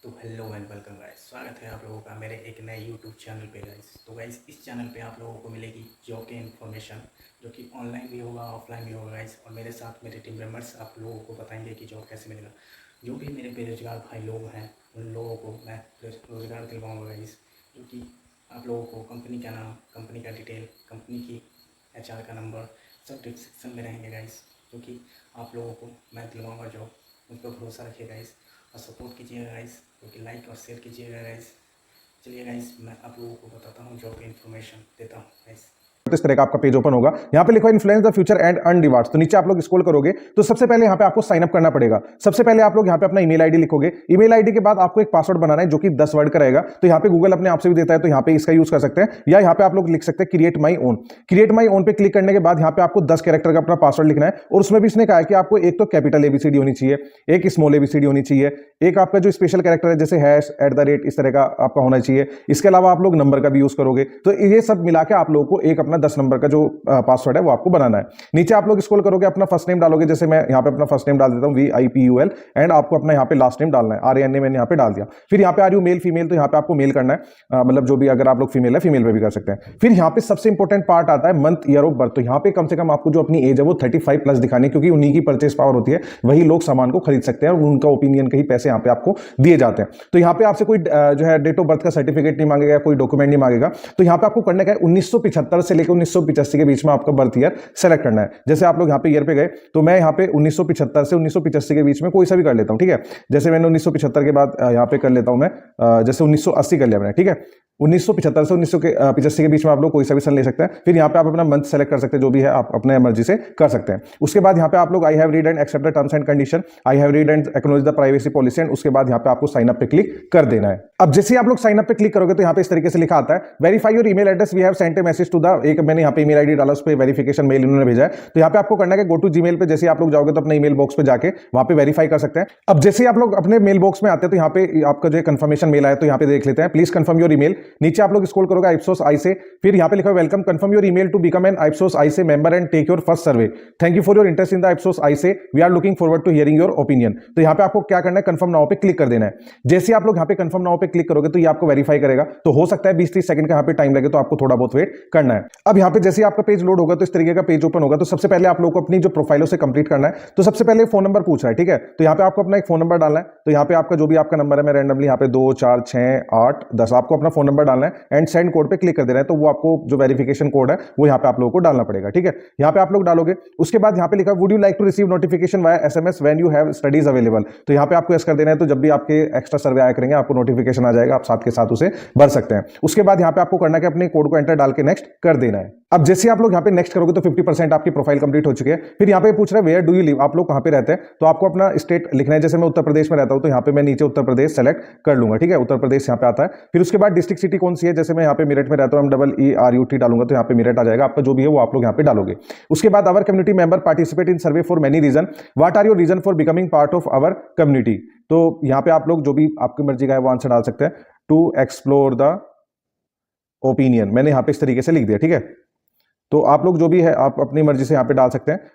तो hello and welcome guys, स्वागत है आप लोगों का मेरे एक नए यूट्यूब चैनल पे गाइस। तो गाइस इस चैनल पे आप लोगों को मिलेगी जॉब के इन्फॉर्मेशन, जो कि ऑनलाइन भी होगा ऑफलाइन भी होगा गाइस। और मेरे साथ मेरे टीम मेंबर्स आप लोगों को बताएंगे कि जॉब कैसे मिलेगा। जो भी मेरे बेरोजगार भाई लोग हैं उन लोगों को मैं रोज़गार दिलवाऊँगा गाइस। जो कि आप लोगों को कंपनी का नाम, कंपनी का डिटेल, कंपनी की HR का नंबर सब डिस्क्रिप्शन में रहेंगे गाइस। जो कि आप लोगों को मैं दिलवाऊँगा जॉब। मुझ पर भरोसा रखिए गाइस और सपोर्ट कीजिएगा गाइस, क्योंकि लाइक और शेयर कीजिएगा गाइस। चलिए गाइस, मैं आप लोगों को बताता हूँ जॉब की इन्फॉर्मेशन देता हूँ गाइस। इस तरह का आपका पेज ओपन होगा। यहाँ पे लिखा है influence the future and earn rewards. तो नीचे आप लोग स्क्रॉल करोगे तो सबसे पहले यहाँ पे आपको साइन अप करना पड़ेगा। सबसे पहले आप लोग यहाँ पे अपना ईमेल आईडी लिखोगे। ईमेल आईडी के बाद आपको एक पासवर्ड बनाना है जो कि 10 वर्ड का रहेगा। तो यहाँ पे गूगल अपने आप से भी देता है, तो यहाँ पे इसका यूज कर सकते हैं, या यहाँ पे आप लोग लिख सकते हैं create my own. Create my own पे क्लिक करने के बाद यहाँ पे आपको 10 कैरेक्टर का अपना पासवर्ड लिखना है। और उसमें भी इसने कहा है कि आपको एक तो कैपिटल ABCD होनी चाहिए, एक स्मॉल ABCD होनी चाहिए, एक आपका जो स्पेशल कैरेक्टर है जैसे हैश @ इस तरह का आपका होना चाहिए। इसके अलावा आप लोग नंबर का भी यूज करोगे। तो ये सब मिला के आप लोगों को एक अपना 10 नंबर का जो पासवर्ड है वो आपको बनाना है। नीचे आप लोग स्क्रॉल करोगे, अपना फर्स्ट नेम डालोगे। जैसे मैं यहाँ पे अपना फर्स्ट नेम डाल देता हूँ VIPUL, एंड आपको अपना यहाँ पे लास्ट नेम डालना है RANA, मैंने यहाँ पे डाल दिया। फिर यहाँ पे आर यू मेल फीमेल, तो यहाँ पे आपको मेल करना है, मतलब जो भी, अगर आप लोग फीमेल है फीमेल पे भी कर सकते हैं। फिर यहाँ पे सबसे इंपॉर्टेंट पार्ट आता है मंथ ईयर ऑफ बर्थ। तो यहाँ पे कम से कम आपको जो अपनी एज है वो 35+ दिखानी है, क्योंकि उन्हीं की परचेस पावर होती है, वही लोग सामान को खरीद सकते हैं और उनका ओपिनियन के ही पैसे यहाँ पे आपको दिए जाते हैं। तो यहाँ पे आपसे कोई जो है डेट ऑफ बर्थ का सर्टिफिकेट नहीं मांगेगा, कोई डॉक्यूमेंट नहीं मांगेगा। तो यहाँ पे आपको करने का है 1975 से लेकर 1985 के बीच में आपका बर्थ ईयर सेलेक्ट करना है। जैसे आप लोग यहाँ पे ईयर पे गए, तो मैं यहाँ पे 1975 से 1985 के बीच में कोई सा भी कर लेता हूँ, ठीक है। जैसे मैंने 1975 के बाद यहाँ पे कर लेता हूँ मैं, जैसे 1980 कर लिया मैंने, ठीक है। 1975 से 1985 के बीच में आप लोग कोई सा भी सन ले सकते हैं। फिर यहाँ पे आप अपना मंथ सेलेक्ट कर सकते हैं, जो भी है आप अपने मर्जी से कर सकते हैं। उसके बाद यहाँ पे आप लोग I have read and accept the terms and condition, I have read and acknowledge the privacy policy, and उसके बाद यहाँ पे आपको साइन अप पे क्लिक कर देना है। अब जैसे आप लोग साइन अप पे क्लिक करोगे तो यहाँ पे इस तरीके से लिखा आता है verify your email address, we have sent a message to the, एक मैंने यहाँ पे ईमेल आईडी डाला, उस पर वेरिफिकेशन मेल इन्होंने भेजा है। तो यहाँ पे आपको करना है गो टू जीमेल पे। जैसे आप लोग जाओगे तो अपने ईमेल बॉक्स पे जाके वहां पे वेरीफाई कर सकते हैं। अब जैसे आप लोग अपने मेल बॉक्स में आते हैं तो यहाँ पे आपका जो कंफर्मेशन मेल आया, तो यहाँ पे देख लेते हैं, प्लीज कंफर्म योर ईमेल। नीचे आप लोग स्क्रॉल करोगे Ipsos आई से, फिर यहाँ पे लिखा है welcome, confirm your email to become an Ipsos iSay member and take your first survey, thank you for your interest in the Ipsos iSay, we are looking forward to hearing your opinion. तो यहाँ पे आपको क्या करना है, confirm now पे click कर देना है। जैसे आप लोग यहाँ पे कंफर्म नाउ पे क्लिक करोगे तो ये आपको वेरीफाई करेगा। तो हो सकता है 20-30 सेकंड का यहाँ पे टाइम लगे, तो आपको थोड़ा बहुत वेट करना है। अब यहाँ पे जैसे आपका पेज लोड होगा तो इस तरीके का पेज ओपन होगा। तो सबसे पहले आप लोग को अपनी जो प्रोफाइलों से कंप्लीट करना है। तो सबसे पहले फोन नंबर पूछ रहा है, ठीक है। तो यहाँ पे आपको अपना एक फोन नंबर डालना है। तो यहाँ पे आपका जो भी आपका नंबर है, मैं रैंडमली यहाँ पे 2 4 6 8 10 आपको अपना फोन नंबर डालना है एंड सेंड कोड पे क्लिक कर देना है। तो वो आपको जो वेरिफिकेशन कोड है वो यहाँ पे आप लोगों को डालना पड़ेगा, ठीक है। यहाँ पे आप लोग डालोगे। उसके बाद यहाँ पे लिखा would you like to receive notification via SMS when you have studies available. तो यहाँ पे आपको यस कर देना है। तो जब भी आपके एक्स्ट्रा सर्वे आया करेंगे आपको नोटिफिकेशन आ जाएगा, आप साथ के साथ उसे भर सकते हैं। उसके बाद यहाँ पे आपको करना है कि अपने कोड को एंटर डाल के नेक्स्ट कर देना है। अब जैसे आप लोग यहाँ पे नेक्स्ट करोगे तो 50% आपकी प्रोफाइल कंप्लीट हो चुकी है। फिर यहाँ पे पूछ रहा है वेयर डू यू लिव, आप लोग कहाँ पे रहते हैं। तो आपको अपना स्टेट लिखना है। जैसे मैं उत्तर प्रदेश में रहता हूँ तो यहाँ पे मैं नीचे उत्तर प्रदेश सेलेक्ट कर लूंगा, ठीक है। उत्तर प्रदेश यहाँ पे आता है। फिर उसके बाद डिस्ट्रिक्ट सिटी कौन सी है, जैसे मैं यहाँ पे मेरठ में रहता हूँ, MERUT डालूंगा तो यहाँ पे मेरठ आ जाएगा। आपका जो भी है वो आप लोग यहाँ पे डालोगे। उसके बाद our community member participate in survey for many reason, what are your reason for becoming part of our community. तो यहाँ पे आप लोग जो भी आपकी मर्जी का है वो आंसर डाल सकते हैं। टू एक्सप्लोर द ओपिनियन, मैंने यहाँ पे इस तरीके से लिख दिया, ठीक है। तो आप लोग जो भी है आप अपनी मर्जी से यहाँ पे डाल सकते हैं।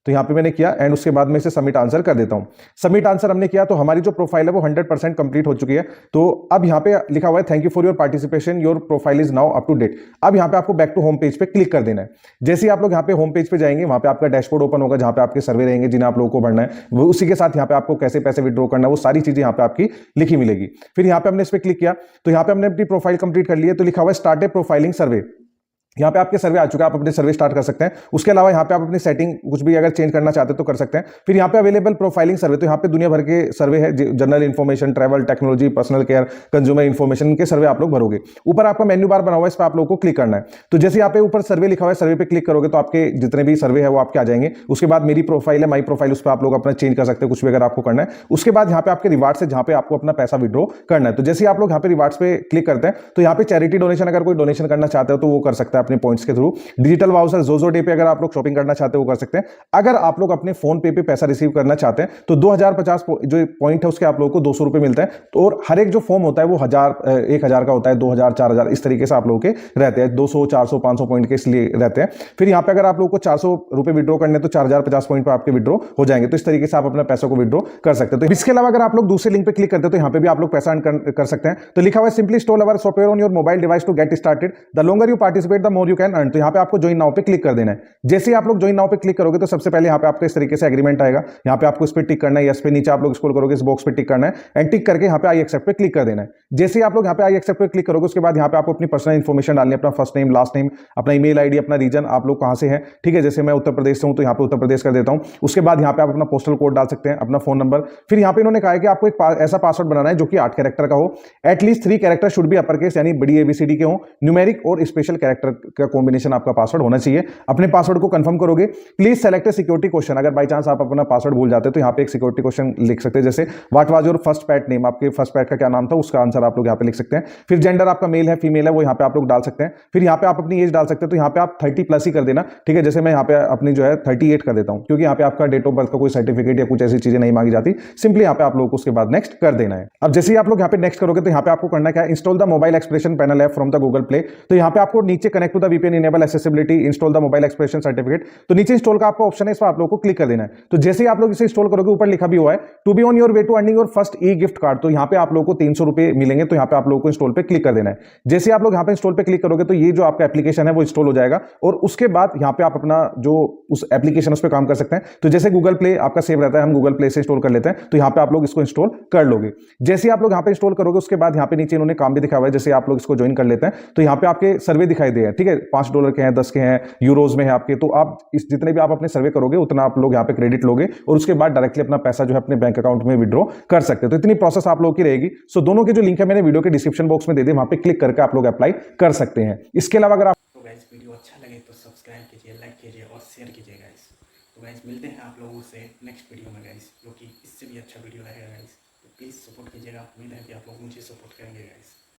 तो यहाँ पे मैंने किया एंड उसके बाद मैं इसे सबमिट आंसर कर देता हूँ। सबमिट आंसर हमने किया तो हमारी जो प्रोफाइल है वो 100% कंप्लीट हो चुकी है। तो अब यहाँ पे लिखा हुआ है thank you for your participation, your profile is now up to date. अब यहाँ पे आपको बैक टू होम पेज पे क्लिक कर देना है। जैसे ही आप लोग यहाँ पे होम पेज पे जाएंगे वहां पे आपका डैशबोर्ड ओपन होगा, जहाँ पे आपके सर्वे रहेंगे जिन्हें आप लोगों को भरना है। वो उसी के साथ यहाँ पे आपको कैसे पैसे विड्रॉ करना है वो सारी चीजें यहाँ पे आपकी लिखी मिलेगी। फिर यहाँ पे हमने इस पर क्लिक किया तो यहाँ पे हमने अपनी प्रोफाइल कंप्लीट कर ली है। तो लिखा हुआ है स्टार्ट ए प्रोफाइलिंग सर्वे। यहाँ पे आपके सर्वे आ चुका है, आप अपने सर्वे स्टार्ट कर सकते हैं। उसके अलावा यहाँ पे आप अपनी सेटिंग कुछ भी अगर चेंज करना चाहते हैं तो कर सकते हैं। फिर यहाँ पे अवेलेबल प्रोफाइलिंग सर्वे, तो यहाँ पे दुनिया भर के सर्वे है, general information, travel, technology, personal care, consumer information के सर्वे आप लोग भरोगे। ऊपर आपका मेन्यू बार बना हुआ है, इस पर आप लोगों को क्लिक करना है। तो जैसे यहाँ पे ऊपर सर्वे लिखा हुआ है, सर्वे पे क्लिक करोगे तो आपके जितने भी सर्वे है वो आपके आ जाएंगे। उसके बाद मेरी प्रोफाइल है, माई प्रोफाइल, उस पर आप लोग अपना चेंज कर सकते हैं कुछ भी अगर आपको करना है। उसके बाद यहाँ पे आपके रिवार्ड्स है, जहाँ पे आपको अपना पैसा विड्रॉ करना है। तो जैसे आप लोग यहाँ पे रिवार्ड्स पे क्लिक करते हैं तो यहाँ पे चैरिटी डोनेशन, अगर कोई डोनेशन करना चाहते हो तो वो कर सकता है है अपने पॉइंट्स के थ्रू। डिजिटल वाउचर जोजो डे पे अगर आप लोग शॉपिंग करना चाहते हो वो कर सकते हैं। अगर आप लोग अपने फोन पे पे पैसा रिसीव करना चाहते हैं तो 2050 जो पॉइंट है उसके आप लोगों को 200 रुपए मिलता है। तो और हर एक जो फॉर्म होता है वो 1000 का होता है, 2000 4000 इस तरीके से आप लोगों के रहते हैं, 200 400 500 पॉइंट के इसलिए रहते हैं। फिर यहाँ पे अगर आप लोगों को 400 रुपए विड्रॉ करने तो 4050 पॉइंट पर आपके विड्रॉ हो जाएंगे। तो इस तरीके से आप अपने पैसों को विड्रॉ कर सकते हैं। तो इसके अलावा अगर आप लोग दूसरे लिंक पे क्लिक करते हैं तो यहाँ पे भी आप लोग पैसा अर्न कर सकते हैं। तो लिखा हुआ है simply install our software on your mobile device to get started, the longer you participate the more you can earn. तो यहाँ पे आपको ज्वाइन नाउ पे क्लिक कर देना है। जैसे ही आप लोग ज्वाइन नाउ पे क्लिक करोगे तो सबसे पहले यहाँ पे आपको इस तरीके से एग्रीमेंट आएगा। यहाँ पे आपको इस पे टिक करना है, यस पे, नीचे आप लोग स्क्रॉल करोगे इस बॉक्स पे टिक करना है एंड टिक करके यहाँ पे आई एक्सेप्ट पे क्लिक कर देना है। जैसे ही आप लोग यहाँ पे आई एक्सेप्ट पे क्लिक करोगे उसके बाद यहाँ पे आपको अपनी पर्सनल इन्फॉर्मेशन डालनी है, अपना फर्स्ट नेम, लास्ट नेम, अपना ईमेल आईडी, अपना रीजन, आप लोग कहाँ से हैं, ठीक है। जैसे मैं उत्तर प्रदेश से हूँ तो यहाँ पे उत्तर प्रदेश कर देता हूँ। उसके बाद यहाँ पे आप अपना पोस्टल कोड डाल सकते हैं, अपना फोन नंबर। फिर यहाँ पे इन्होंने कहा है कि आपको एक ऐसा पासवर्ड बनाना है जो कि 8 कैरेक्टर का हो, at least 3 character should be upper case यानी बड़ी एबीसीडी के हो, न्यूमेरिक और स्पेशल कैरेक्टर का कॉम्बिनेशन आपका पासवर्ड होना चाहिए। अपने पासवर्ड को कंफर्म करोगे। Please select A security question, अगर बाई चांस आप अपना पासवर्ड भूल जाते हैं तो यहाँ पे एक सिक्योरिटी क्वेश्चन लिख सकते हैं, जैसे what was your first pet name, आपके फर्स्ट पेट का क्या नाम था, उसका आंसर आप लोग यहाँ पे लिख सकते हैं। फिर जेंडर आपका मेल है फीमेल है वो यहाँ पे आप लोग डाल सकते हैं। फिर यहाँ पे आप अपनी एज डाल सकते हैं, तो यहाँ पे आप 30+ ही कर देना, ठीक है। जैसे मैं यहाँ पे अपनी जो है 38 कर देता हूँ, क्योंकि यहाँ पे आपका डेट ऑफ बर्थ का कोई सर्टिफिकेट या कुछ ऐसी चीजें नहीं मांगी जाती। सिंपली यहाँ पे आप लोगों को उसके बाद नेक्स्ट कर देना है। अब जैसे ही आप लोग यहाँ पे नेक्स्ट करोगे तो यहाँ पे आपको करना क्या है, install the mobile expression panel app from the Google Play. तो यहाँ पे आपको नीचे connect to the VPN enable accessibility install the mobile expression certificate, तो नीचे इंस्टॉल का आपका ऑप्शन है, इस पर आप लोगों को क्लिक कर देना है। तो जैसे ही आप लोग इसे इंस्टॉल करोगे ऊपर लिखा भी हुआ है to be on your way to earning your first e gift card, तो यहाँ पे आप लोगों को 300 रुपए मिलेंगे। तो यहाँ पे आप लोगों को इंस्टॉल पे क्लिक कर देना है। जैसे आप लोग यहाँ पे इंस्टॉल पे क्लिक करोगे तो ये जो आपका एप्लीकेशन है वो इंस्टॉल हो जाएगा और उसके बाद यहाँ पे आप अपना जो उस एप्लीकेशन उस पर काम कर सकते हैं। तो जैसे गूगल प्ले आपका सेव रहता है, हम गूगल प्ले से इंस्टॉल कर लेते हैं, तो यहाँ पे आप लोग इसको इंस्टॉल कर लोगे। जैसे ही आप लोग यहाँ पे इंस्टॉल करोगे उसके बाद यहाँ पे नीचे इन्होंने काम भी दिखा हुआ है, जैसे आप लोग इसको ज्वाइन कर लेते हैं तो यहाँ पे आपके सर्वे दिखाई दे, ठीक है। $5 के हैं, 10 के हैं, यूरोज में है आपके। तो आप इस जितने भी आप अपने सर्वे करोगे उतना आप लोग यहाँ पे क्रेडिट लोगे और उसके बाद डायरेक्टली अपना पैसा जो है अपने बैंक अकाउंट में विड्रॉ कर सकते हैं। तो इतनी प्रोसेस आप लोगों की रहेगी। सो दोनों के जो लिंक है मैंने वीडियो के डिस्क्रिप्शन बॉक्स में दे दिए, वहां पे क्लिक करके आप लोग अप्लाई कर सकते हैं। इसके अलावा अगर आप तो गाइस वीडियो अच्छा लगे तो सब्सक्राइब कीजिए, लाइक कीजिए और शेयर कीजिए गाइस। तो गाइस मिलते हैं आप लोगों से नेक्स्ट वीडियो में गाइस, जो कि इससे भी अच्छा वीडियो रहेगा गाइस। तो प्लीज़ सपोर्ट कीजिएगा। उम्मीद है कि आप लोग मुझे सपोर्ट करेंगे गाइस।